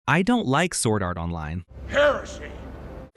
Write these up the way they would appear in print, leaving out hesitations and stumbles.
I don't like Sword Art Online. Heresy!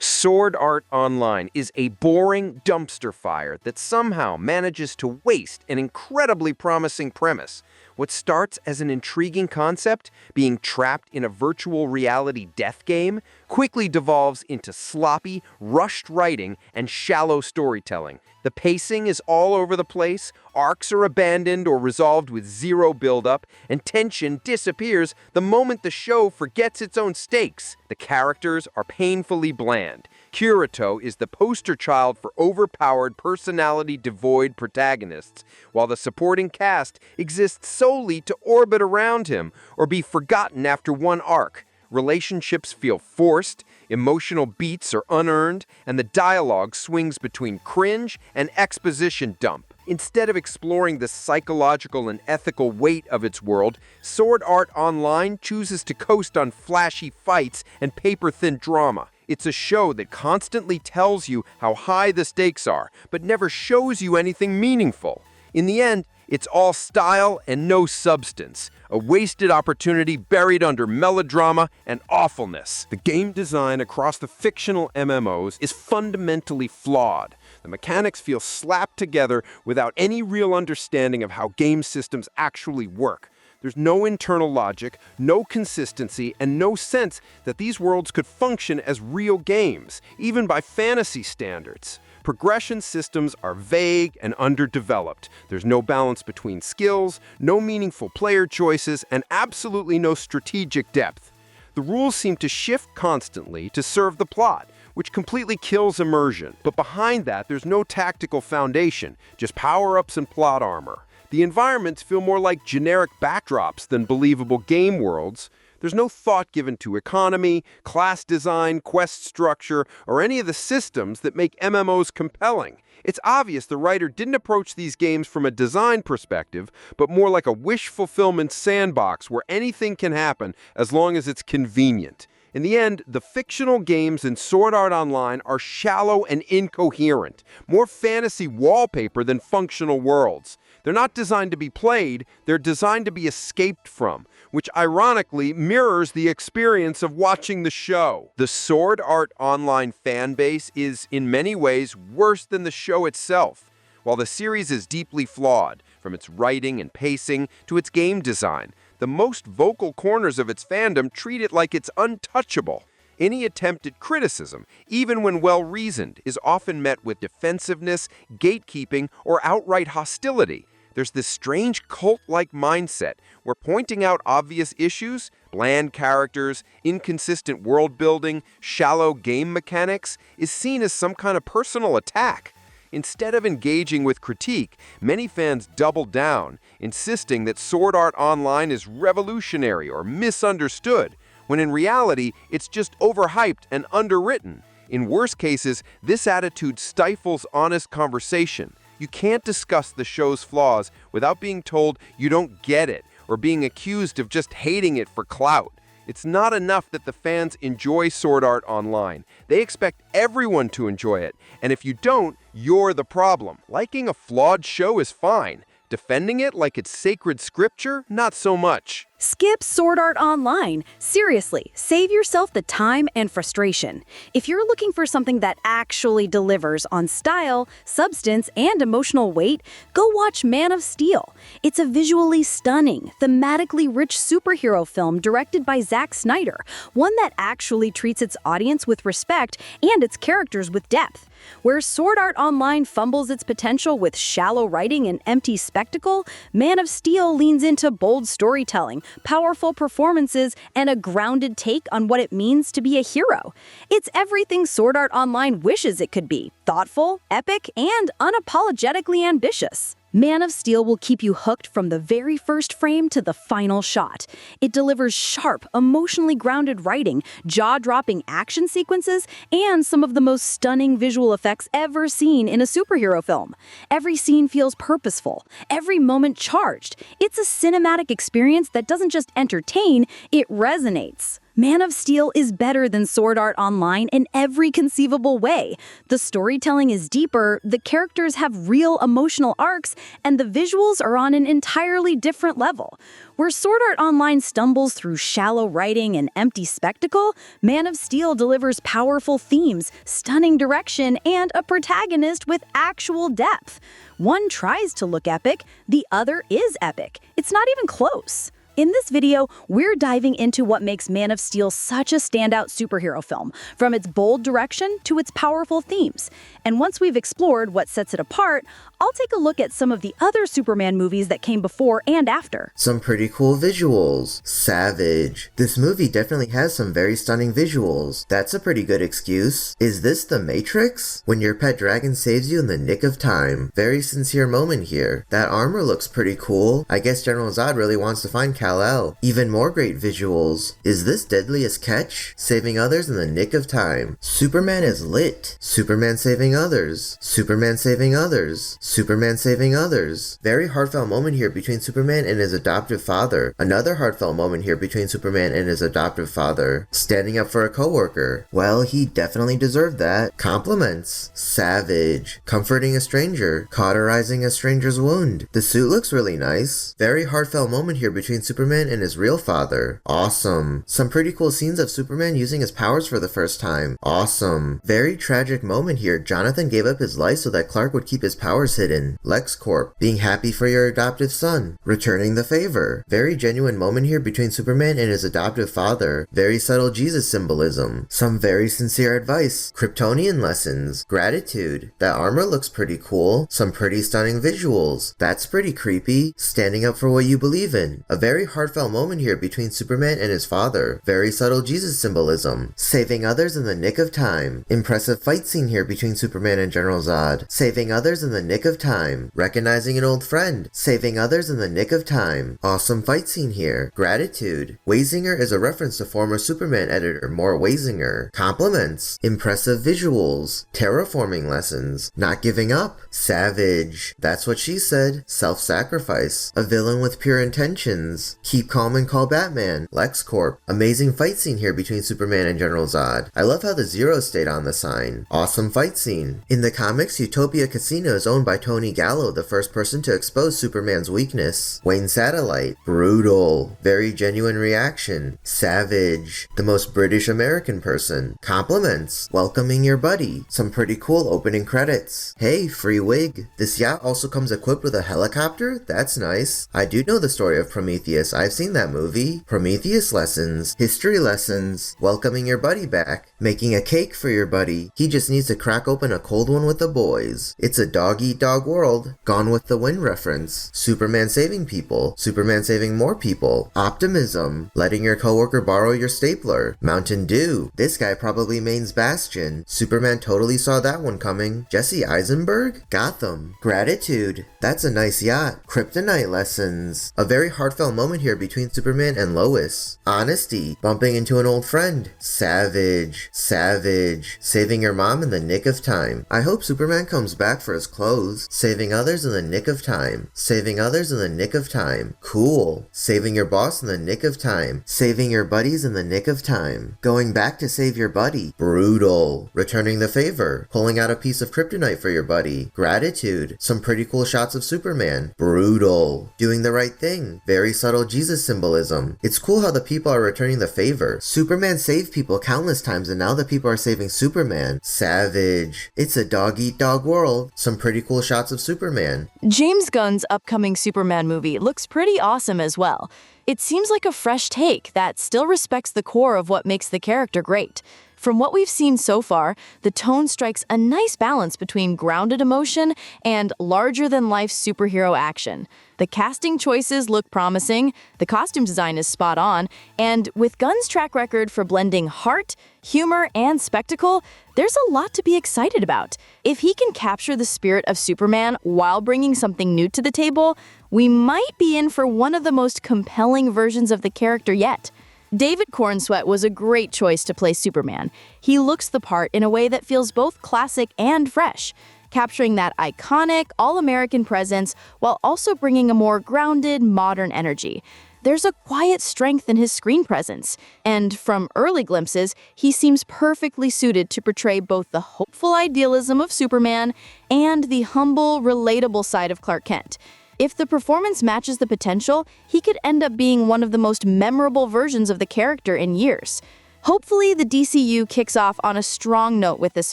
Sword Art Online is a boring dumpster fire that somehow manages to waste an incredibly promising premise. What starts as an intriguing concept, being trapped in a virtual reality death game, quickly devolves into sloppy, rushed writing and shallow storytelling. The pacing is all over the place, arcs are abandoned or resolved with zero build-up, and tension disappears the moment the show forgets its own stakes. The characters are painfully bland. Kirito is the poster child for overpowered, personality-devoid protagonists, while the supporting cast exists solely to orbit around him or be forgotten after one arc. Relationships feel forced, emotional beats are unearned, and the dialogue swings between cringe and exposition dump. Instead of exploring the psychological and ethical weight of its world, Sword Art Online chooses to coast on flashy fights and paper-thin drama. It's a show that constantly tells you how high the stakes are, but never shows you anything meaningful. In the end, it's all style and no substance, a wasted opportunity buried under melodrama and awfulness. The game design across the fictional MMOs is fundamentally flawed. The mechanics feel slapped together without any real understanding of how game systems actually work. There's no internal logic, no consistency, and no sense that these worlds could function as real games, even by fantasy standards. Progression systems are vague and underdeveloped. There's no balance between skills, no meaningful player choices, and absolutely no strategic depth. The rules seem to shift constantly to serve the plot, which completely kills immersion. But behind that, there's no tactical foundation, just power-ups and plot armor. The environments feel more like generic backdrops than believable game worlds. There's no thought given to economy, class design, quest structure, or any of the systems that make MMOs compelling. It's obvious the writer didn't approach these games from a design perspective, but more like a wish fulfillment sandbox where anything can happen as long as it's convenient. In the end, the fictional games in Sword Art Online are shallow and incoherent, more fantasy wallpaper than functional worlds. They're not designed to be played, they're designed to be escaped from, which ironically mirrors the experience of watching the show. The Sword Art Online fan base is, in many ways, worse than the show itself. While the series is deeply flawed, from its writing and pacing to its game design, the most vocal corners of its fandom treat it like it's untouchable. Any attempt at criticism, even when well-reasoned, is often met with defensiveness, gatekeeping, or outright hostility. There's this strange cult-like mindset where pointing out obvious issues, bland characters, inconsistent world-building, shallow game mechanics, is seen as some kind of personal attack. Instead of engaging with critique, many fans double down, insisting that Sword Art Online is revolutionary or misunderstood, when in reality, it's just overhyped and underwritten. In worse cases, this attitude stifles honest conversation. You can't discuss the show's flaws without being told you don't get it or being accused of just hating it for clout. It's not enough that the fans enjoy Sword Art Online. They expect everyone to enjoy it, and if you don't, you're the problem. Liking a flawed show is fine. Defending it like it's sacred scripture? Not so much. Skip Sword Art Online. Seriously, save yourself the time and frustration. If you're looking for something that actually delivers on style, substance, and emotional weight, go watch Man of Steel. It's a visually stunning, thematically rich superhero film directed by Zack Snyder, one that actually treats its audience with respect and its characters with depth. Where Sword Art Online fumbles its potential with shallow writing and empty spectacle, Man of Steel leans into bold storytelling, powerful performances, and a grounded take on what it means to be a hero. It's everything Sword Art Online wishes it could be: thoughtful, epic, and unapologetically ambitious. Man of Steel will keep you hooked from the very first frame to the final shot. It delivers sharp, emotionally grounded writing, jaw-dropping action sequences, and some of the most stunning visual effects ever seen in a superhero film. Every scene feels purposeful, every moment charged. It's a cinematic experience that doesn't just entertain, it resonates. Man of Steel is better than Sword Art Online in every conceivable way. The storytelling is deeper, the characters have real emotional arcs, and the visuals are on an entirely different level. Where Sword Art Online stumbles through shallow writing and empty spectacle, Man of Steel delivers powerful themes, stunning direction, and a protagonist with actual depth. One tries to look epic, the other is epic. It's not even close. In this video, we're diving into what makes Man of Steel such a standout superhero film, from its bold direction to its powerful themes. And once we've explored what sets it apart, I'll take a look at some of the other Superman movies that came before and after. Some pretty cool visuals. Savage. This movie definitely has some very stunning visuals. That's a pretty good excuse. Is this The Matrix? When your pet dragon saves you in the nick of time. Very sincere moment here. That armor looks pretty cool. I guess General Zod really wants to find Kal-El. Even more great visuals. Is this Deadliest Catch? Saving others in the nick of time. Superman is lit. Superman saving others. Superman saving others. Superman saving others. Very heartfelt moment here between Superman and his adoptive father. Another heartfelt moment here between Superman and his adoptive father. Standing up for a coworker. Well, he definitely deserved that. Compliments. Savage. Comforting a stranger. Cauterizing a stranger's wound. The suit looks really nice. Very heartfelt moment here between Superman and his real father. Awesome. Some pretty cool scenes of Superman using his powers for the first time. Awesome. Very tragic moment here. Jonathan gave up his life so that Clark would keep his powers hidden. LexCorp. Being happy for your adoptive son. Returning the favor. Very genuine moment here between Superman and his adoptive father. Very subtle Jesus symbolism. Some very sincere advice. Kryptonian lessons. Gratitude. That armor looks pretty cool. Some pretty stunning visuals. That's pretty creepy. Standing up for what you believe in. A very heartfelt moment here between Superman and his father. Very subtle Jesus symbolism. Saving others in the nick of time. Impressive fight scene here between Superman and General Zod. Saving others in the nick of time. Recognizing an old friend. Saving others in the nick of time. Awesome fight scene here. Gratitude. Weisinger is a reference to former Superman editor Mort Weisinger. Compliments. Impressive visuals. Terraforming lessons. Not giving up. Savage. That's what she said. Self-sacrifice. A villain with pure intentions. Keep calm and call Batman. LexCorp. Amazing fight scene here between Superman and General Zod. I love how the zero stayed on the sign. Awesome fight scene. In the comics, Utopia Casino is owned by Tony Gallo, the first person to expose Superman's weakness. Wayne Satellite. Brutal. Very genuine reaction. Savage. The most British American person. Compliments. Welcoming your buddy. Some pretty cool opening credits. Hey, free wig. This yacht also comes equipped with a helicopter? That's nice. I do know the story of Prometheus. I've seen that movie. Prometheus lessons. History lessons. Welcoming your buddy back. Making a cake for your buddy. He just needs to crack open a cold one with the boys. It's a dog-eat-dog world. Gone with the Wind reference. Superman saving people. Superman saving more people. Optimism. Letting your coworker borrow your stapler. Mountain Dew. This guy probably mains Bastion. Superman totally saw that one coming. Jesse Eisenberg? Gotham. Gratitude. That's a nice yacht. Kryptonite lessons. A very heartfelt moment here between Superman and Lois. Honesty. Bumping into an old friend. Savage. Savage. Saving your mom in the nick of time. I hope Superman comes back for his clothes. Saving others in the nick of time. Saving others in the nick of time. Cool. Saving your boss in the nick of time. Saving your buddies in the nick of time. Going back to save your buddy. Brutal. Returning the favor. Pulling out a piece of kryptonite for your buddy. Gratitude. Some pretty cool shots of Superman. Brutal. Doing the right thing. Very subtle Jesus symbolism. It's cool how the people are returning the favor. Superman saved people countless times and now the people are saving Superman. Savage. It's a dog-eat-dog world. Some pretty cool shots of Superman. James Gunn's upcoming Superman movie looks pretty awesome as well. It seems like a fresh take that still respects the core of what makes the character great. From what we've seen so far, the tone strikes a nice balance between grounded emotion and larger-than-life superhero action. The casting choices look promising, the costume design is spot on, and with Gunn's track record for blending heart, humor, and spectacle, there's a lot to be excited about. If he can capture the spirit of Superman while bringing something new to the table, we might be in for one of the most compelling versions of the character yet. David Corenswet was a great choice to play Superman. He looks the part in a way that feels both classic and fresh, capturing that iconic, all-American presence while also bringing a more grounded, modern energy. there's a quiet strength in his screen presence, and from early glimpses, he seems perfectly suited to portray both the hopeful idealism of Superman and the humble, relatable side of Clark Kent. If the performance matches the potential, he could end up being one of the most memorable versions of the character in years. Hopefully, the DCU kicks off on a strong note with this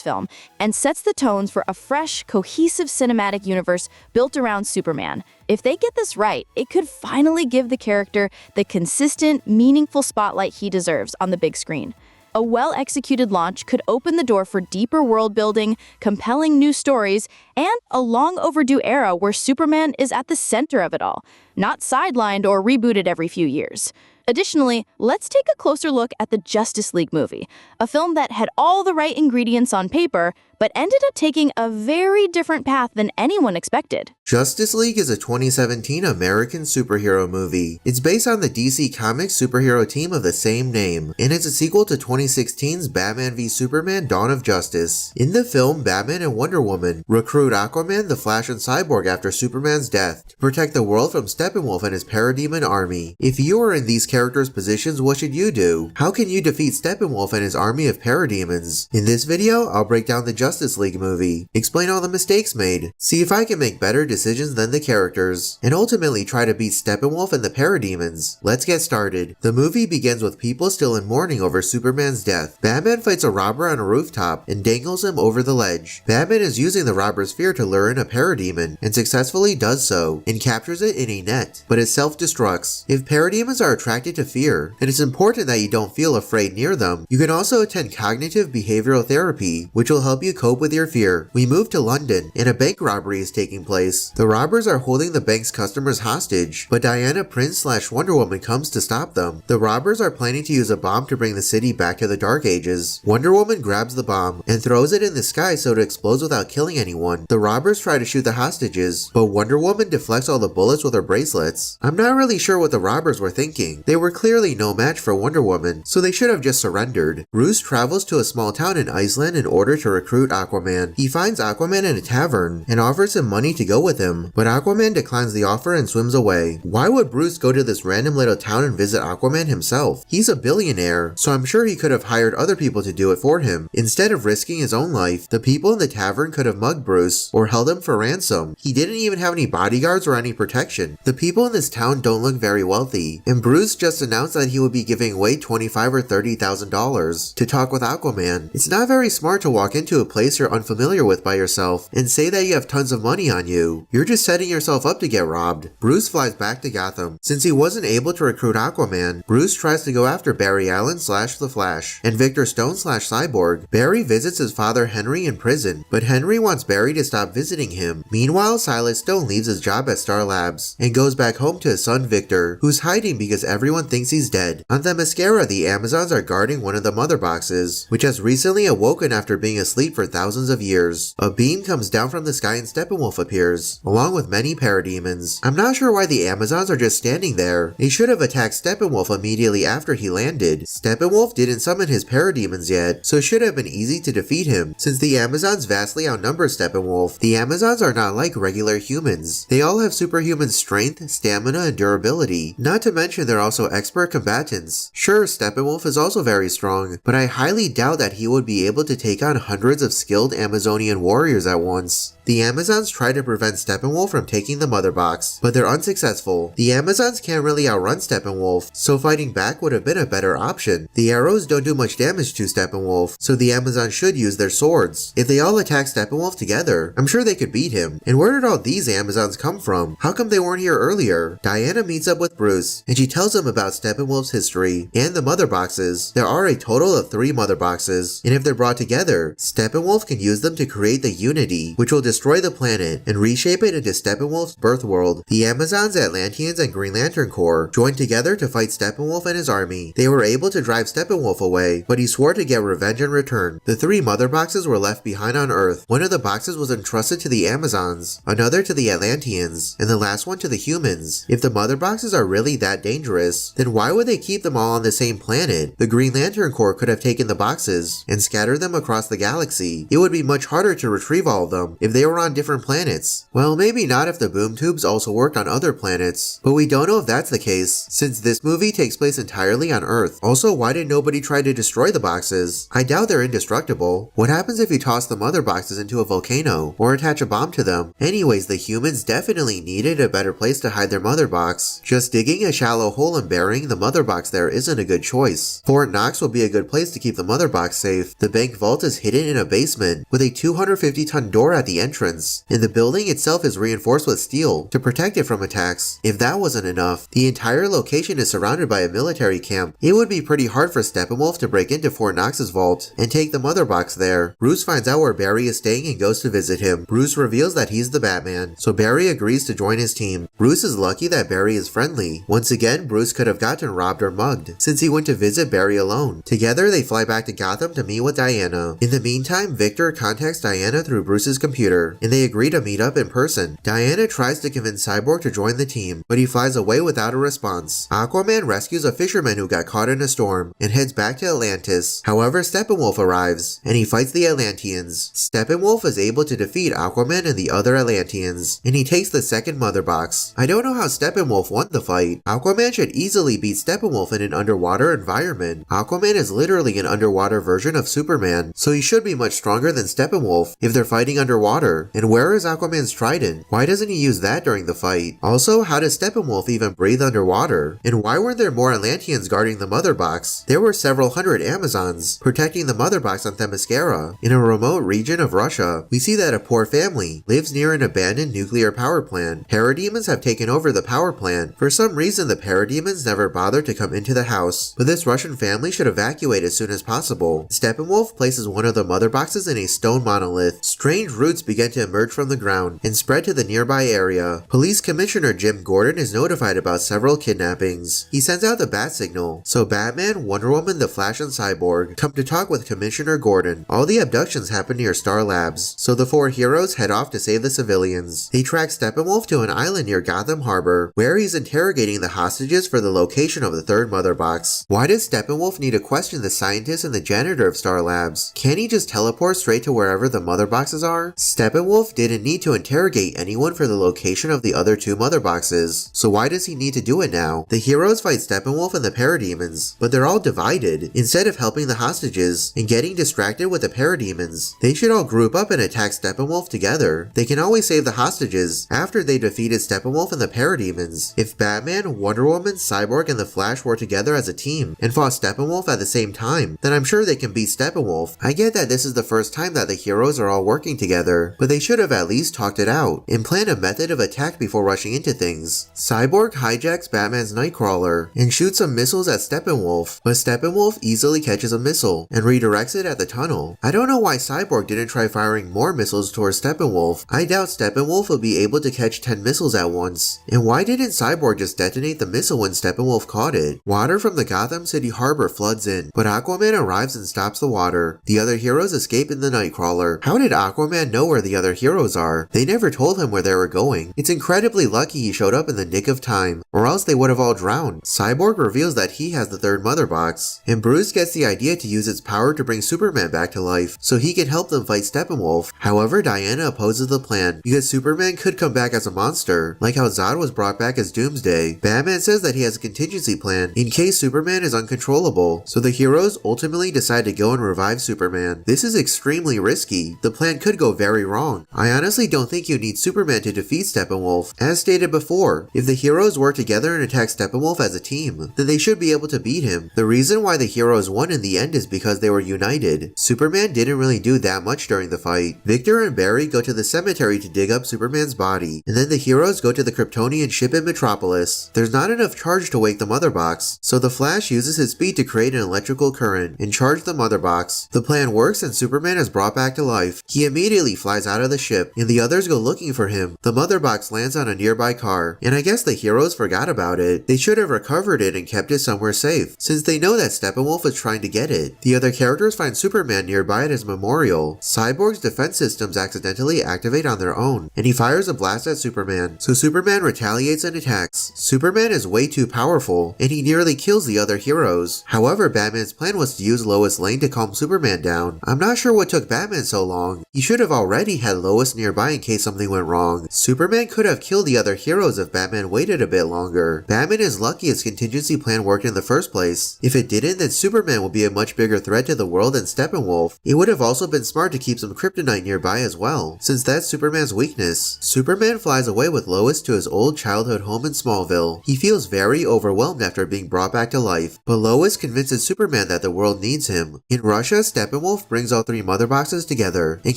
film and sets the tones for a fresh, cohesive cinematic universe built around Superman. If they get this right, it could finally give the character the consistent, meaningful spotlight he deserves on the big screen. A well-executed launch could open the door for deeper world building, compelling new stories, and a long-overdue era where Superman is at the center of it all, not sidelined or rebooted every few years. Additionally, let's take a closer look at the Justice League movie, a film that had all the right ingredients on paper, but ended up taking a very different path than anyone expected. Justice League is a 2017 American superhero movie. It's based on the DC Comics superhero team of the same name, and it's a sequel to 2016's Batman v Superman: Dawn of Justice. In the film, Batman and Wonder Woman recruit Aquaman, the Flash, and Cyborg after Superman's death to protect the world from Steppenwolf and his parademon army. If you are in these characters' positions, what should you do? How can you defeat Steppenwolf and his army of parademons? In this video, I'll break down the Justice League movie, explain all the mistakes made, see if I can make better decisions than the characters, and ultimately try to beat Steppenwolf and the parademons. Let's get started. The movie begins with people still in mourning over Superman's death. Batman fights a robber on a rooftop and dangles him over the ledge. Batman is using the robber's fear to lure in a parademon, and successfully does so, and captures it in a net, but it self-destructs. If parademons are attracted to fear, and it's important that you don't feel afraid near them, you can also attend cognitive behavioral therapy, which will help you cope with your fear. We move to London, and a bank robbery is taking place. The robbers are holding the bank's customers hostage, but Diana Prince / Wonder Woman comes to stop them. The robbers are planning to use a bomb to bring the city back to the Dark Ages. Wonder Woman grabs the bomb and throws it in the sky so it explodes without killing anyone. The robbers try to shoot the hostages, but Wonder Woman deflects all the bullets with her bracelets. I'm not really sure what the robbers were thinking. They were clearly no match for Wonder Woman, so they should have just surrendered. Bruce travels to a small town in Iceland in order to recruit Aquaman. He finds Aquaman in a tavern and offers him money to go with him, but Aquaman declines the offer and swims away. Why would Bruce go to this random little town and visit Aquaman himself? He's a billionaire, so I'm sure he could have hired other people to do it for him. Instead of risking his own life, the people in the tavern could have mugged Bruce or held him for ransom. He didn't even have any bodyguards or any protection. The people in this town don't look very wealthy, and Bruce just announced that he would be giving away $25,000 or $30,000 to talk with Aquaman. It's not very smart to walk into a place you're unfamiliar with by yourself and say that you have tons of money on you. You're just setting yourself up to get robbed. Bruce flies back to Gotham. Since he wasn't able to recruit Aquaman, Bruce tries to go after Barry Allen / the Flash and Victor Stone / Cyborg. Barry visits his father Henry in prison, but Henry wants Barry to stop visiting him. Meanwhile, Silas Stone leaves his job at Star Labs and goes back home to his son Victor, who's hiding because everyone thinks he's dead. On Themyscira, the Amazons are guarding one of the mother boxes, which has recently awoken after being asleep for thousands of years. A beam comes down from the sky and Steppenwolf appears, along with many parademons. I'm not sure why the Amazons are just standing there. They should have attacked Steppenwolf immediately after he landed. Steppenwolf didn't summon his parademons yet, so it should have been easy to defeat him. Since the Amazons vastly outnumber Steppenwolf, the Amazons are not like regular humans. They all have superhuman strength, stamina, and durability. Not to mention they're also expert combatants. Sure, Steppenwolf is also very strong, but I highly doubt that he would be able to take on hundreds of skilled Amazonian warriors at once. The Amazons try to prevent Steppenwolf from taking the mother box, but they're unsuccessful. The Amazons can't really outrun Steppenwolf, so fighting back would have been a better option. The arrows don't do much damage to Steppenwolf, so the Amazons should use their swords. If they all attack Steppenwolf together, I'm sure they could beat him. And where did all these Amazons come from? How come they weren't here earlier? Diana meets up with Bruce, and she tells him about Steppenwolf's history and the mother boxes. There are a total of 3 mother boxes, and if they're brought together, Steppenwolf can use them to create the Unity, which will destroy the planet and reshape it into Steppenwolf's birth world. The Amazons, Atlanteans, and Green Lantern Corps joined together to fight Steppenwolf and his army. They were able to drive Steppenwolf away, but he swore to get revenge in return. The 3 mother boxes were left behind on Earth. One of the boxes was entrusted to the Amazons, another to the Atlanteans, and the last one to the humans. If the mother boxes are really that dangerous, Metropolis. Then why would they keep them all on the same planet? The Green Lantern Corps could have taken the boxes and scattered them across the galaxy. It would be much harder to retrieve all of them if they were on different planets. Well, maybe not if the boom tubes also worked on other planets, but we don't know if that's the case, since this movie takes place entirely on Earth. Also, why did nobody try to destroy the boxes? I doubt they're indestructible. What happens if you toss the mother boxes into a volcano, or attach a bomb to them? Anyways, the humans definitely needed a better place to hide their mother box. Just digging a shallow hole and burying the mother box there isn't a good choice. Fort Knox will be a good place to keep the mother box safe. The bank vault is hidden in a basement, with a 250-ton door at the entrance, and the building itself is reinforced with steel to protect it from attacks. If that wasn't enough, the entire location is surrounded by a military camp. It would be pretty hard for Steppenwolf to break into Fort Knox's vault and take the mother box there. Bruce finds out where Barry is staying and goes to visit him. Bruce reveals that he's the Batman, so Barry agrees to join his team. Bruce is lucky that Barry is friendly. Once again, Bruce could have gotten robbed or mugged, since he went to visit Barry alone. Together, they fly back to Gotham to meet with Diana. In the meantime, Victor contacts Diana through Bruce's computer, and they agree to meet up in person. Diana tries to convince Cyborg to join the team, but he flies away without a response. Aquaman rescues a fisherman who got caught in a storm, and heads back to Atlantis. However, Steppenwolf arrives, and he fights the Atlanteans. Steppenwolf is able to defeat Aquaman and the other Atlanteans, and he takes the second mother box. I don't know how Steppenwolf won the fight. Aquaman should easily beat Steppenwolf in an underwater environment. Aquaman is literally an underwater version of Superman, so he should be much stronger than Steppenwolf if they're fighting underwater. And where is Aquaman's trident? Why doesn't he use that during the fight? Also, how does Steppenwolf even breathe underwater? And why weren't there more Atlanteans guarding the mother box? There were several hundred Amazons protecting the mother box on Themyscira. In a remote region of Russia, we see that a poor family lives near an abandoned nuclear power plant. Parademons have taken over the power plant. For some reason, the parademons never bothered to come into the house, but this Russian family should evacuate as soon as possible. Steppenwolf places one of the mother boxes in a stone monolith. Strange roots begin to emerge from the ground and spread to the nearby area. Police Commissioner Jim Gordon is notified about several kidnappings. He sends out the bat signal, so Batman, Wonder Woman, the Flash, and Cyborg come to talk with Commissioner Gordon. All the abductions happen near Star Labs, so the four heroes head off to save the civilians. They track Steppenwolf to an island near Gotham Harbor, where he's interrogating the hostages for the location of the third mother box. Why does Steppenwolf need to question the scientist and the janitor of Star Labs? Can't he just teleport straight to wherever the mother boxes are? Steppenwolf didn't need to interrogate anyone for the location of the other two mother boxes, so why does he need to do it now? The heroes fight Steppenwolf and the parademons, but they're all divided. Instead of helping the hostages and getting distracted with the parademons, they should all group up and attack Steppenwolf together. They can always save the hostages after they defeated Steppenwolf and the parademons. If Batman, Wonder Woman, Cyborg, and the Flash were together as a team and fought Steppenwolf at the same time, then I'm sure they can beat Steppenwolf. I get that this is the first time that the heroes are all working together, but they should have at least talked it out and planned a method of attack before rushing into things. Cyborg hijacks Batman's Nightcrawler and shoots some missiles at Steppenwolf, but Steppenwolf easily catches a missile and redirects it at the tunnel. I don't know why Cyborg didn't try firing more missiles towards Steppenwolf. I doubt Steppenwolf will be able to catch 10 missiles at once. And why didn't Cyborg just detonate the missile when Steppenwolf caught it? Water from the Gotham City harbor floods in, but Aquaman arrives and stops the water. The other heroes escape in the Nightcrawler. How did Aquaman know where the other heroes are? They never told him where they were going. It's incredibly lucky he showed up in the nick of time, or else they would have all drowned. Cyborg reveals that he has the third mother box, and Bruce gets the idea to use its power to bring Superman back to life, so he can help them fight Steppenwolf. However, Diana opposes the plan, because Superman could come back as a monster, like how Zod was brought back as Doomsday. Batman says that he has a contingency plan in case Superman is uncontrollable, so the heroes ultimately decide to go and revive Superman. This is extremely risky. The plan could go very wrong. I honestly don't think you need Superman to defeat Steppenwolf. As stated before, if the heroes work together and attack Steppenwolf as a team, then they should be able to beat him. The reason why the heroes won in the end is because they were united. Superman didn't really do that much during the fight. Victor and Barry go to the cemetery to dig up Superman's body, and then the heroes go to the Kryptonian ship in Metropolis. There's not enough charge to wake the mother box, so the Flash uses his speed to create an electrical current and charge the mother box. The plan works and Superman is brought back to life. He immediately flies out of the ship, and the others go looking for him. The mother box lands on a nearby car, and I guess the heroes forgot about it. They should have recovered it and kept it somewhere safe, since they know that Steppenwolf is trying to get it. The other characters find Superman nearby at his memorial. Cyborg's defense systems accidentally activate on their own, and he fires a blast at Superman, so Superman retaliates and attacks. Superman is way too powerful, and he nearly kills the other heroes. However, Batman's plan was to use Lois Lane to calm Superman down. I'm not sure what took Batman so long. He should have already had Lois nearby in case something went wrong. Superman could have killed the other heroes if Batman waited a bit longer. Batman is lucky his contingency plan worked in the first place. If it didn't, then Superman would be a much bigger threat to the world than Steppenwolf. It would have also been smart to keep some kryptonite nearby as well, since that's Superman's weakness. Superman flies away with Lois to his old childhood home in Smallville. He feels very overwhelmed after being brought back to life, but Lois convinces Superman that the world needs him. In Russia, Steppenwolf brings all three mother boxes together and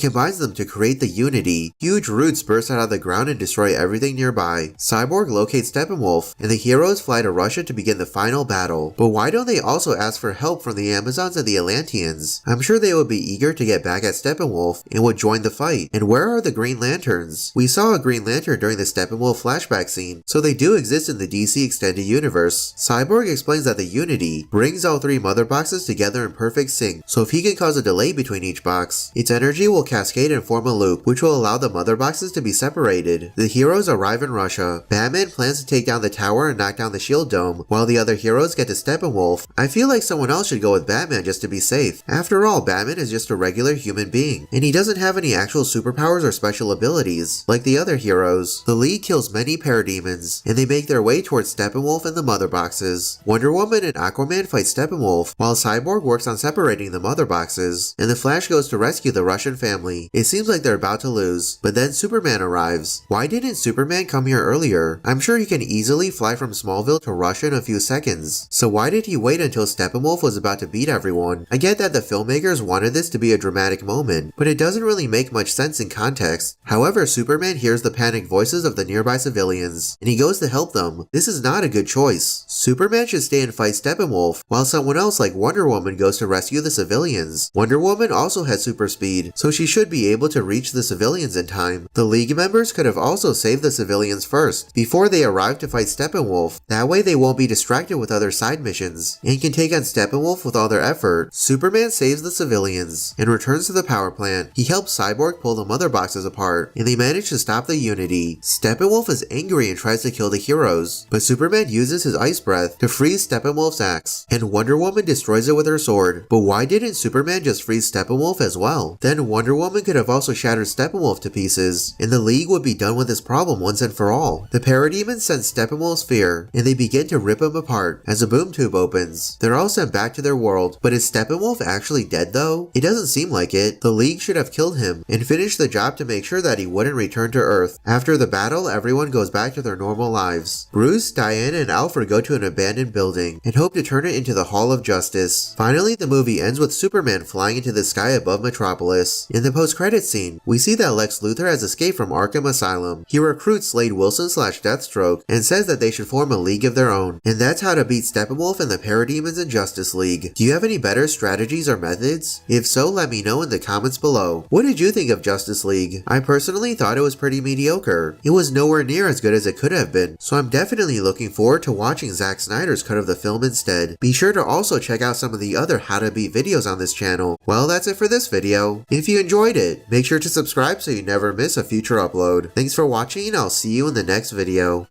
combines them to create the Unity. Huge roots burst out of the ground and destroy everything nearby. Cyborg locates Steppenwolf, and the heroes fly to Russia to begin the final battle. But why don't they also ask for help from the Amazons and the Atlanteans? I'm sure they would be eager to get back at Steppenwolf and would join the fight. And where are the Green Lanterns? We saw a Green Lantern during the Steppenwolf flashback scene, so they do exist in the DC Extended Universe. Cyborg explains that the Unity brings all three mother boxes together in perfect sync, so if he can cause a delay between each box, its energy will cascade and form a loop, which will allow the mother boxes to be separated. The heroes arrive in Russia. Batman plans to take down the tower and knock down the Shield Dome, while the other heroes get to Steppenwolf. I feel like someone else should go with Batman just to be safe. After all, Batman is just a regular human being, and he doesn't have any actual superpowers or special abilities, like the other heroes. The League kills many parademons, and they make their way towards Steppenwolf and the mother boxes. Wonder Woman and Aquaman fight Steppenwolf, while Cyborg works on separating the mother boxes, and the Flash goes to rescue the Russian family. It seems like they're about to lose, but then Superman arrives. Why didn't Superman come here earlier? I'm sure he can easily fly from Smallville to Russia in a few seconds, so why did he wait until Steppenwolf was about to beat everyone? I get that the filmmakers wanted this to be a dramatic moment, but it doesn't really make much sense in context. However, Superman hears the panicked voices of the nearby civilians, and he goes to help them. This is not a good choice. Superman should stay and fight Steppenwolf, while someone else like Wonder Woman goes to rescue the civilians. Wonder Woman also has super speed, so she should be able to reach the civilians in time. The League members could have also saved the civilians first, before they arrive to fight Steppenwolf. That way they won't be distracted with other side missions, and can take on Steppenwolf with all their effort. Superman saves the civilians, and returns to the power plant. He helps Cyborg pull the mother boxes apart, and they manage to stop the Unity. Steppenwolf is angry and tries to kill the heroes, but Superman uses his ice breath to freeze Steppenwolf's axe, and Wonder Woman destroys it with her sword. But why didn't Superman just freeze Steppenwolf as well? Then Wonder Woman could have also shattered Steppenwolf to pieces, and the League would be done with this problem once and for all. The Parademons sense Steppenwolf's fear, and they begin to rip him apart as a boom tube opens. They're all sent back to their world, but is Steppenwolf actually dead though? It doesn't seem like it. The League should have killed him and finished the job to make sure that he wouldn't return to Earth. After the battle, everyone goes back to their normal lives. Bruce, Diana, and Alfred go to an abandoned building and hope to turn it into the Hall of Justice. Finally, the movie ends with Superman flying into the sky above Metropolis. In the post-credits scene, we see that Lex Luthor has escaped from Arkham Asylum. He recruits Slade Wilson / Deathstroke and says that they should form a league of their own, and that's how to beat Steppenwolf and the Parademons in Justice League. Do you have any better strategies or methods? If so, let me know in the comments below. What did you think of Justice League? I personally thought it was pretty mediocre. It was nowhere near as good as it could have been, so I'm definitely looking forward to watching Zack Snyder's cut of the film instead. Be sure to also check out some of the other How to Beat videos on this channel. Well, that's it for this video. If you enjoyed it, make sure to subscribe so you never miss a future upload. Thanks for watching, and I'll see you in the next video.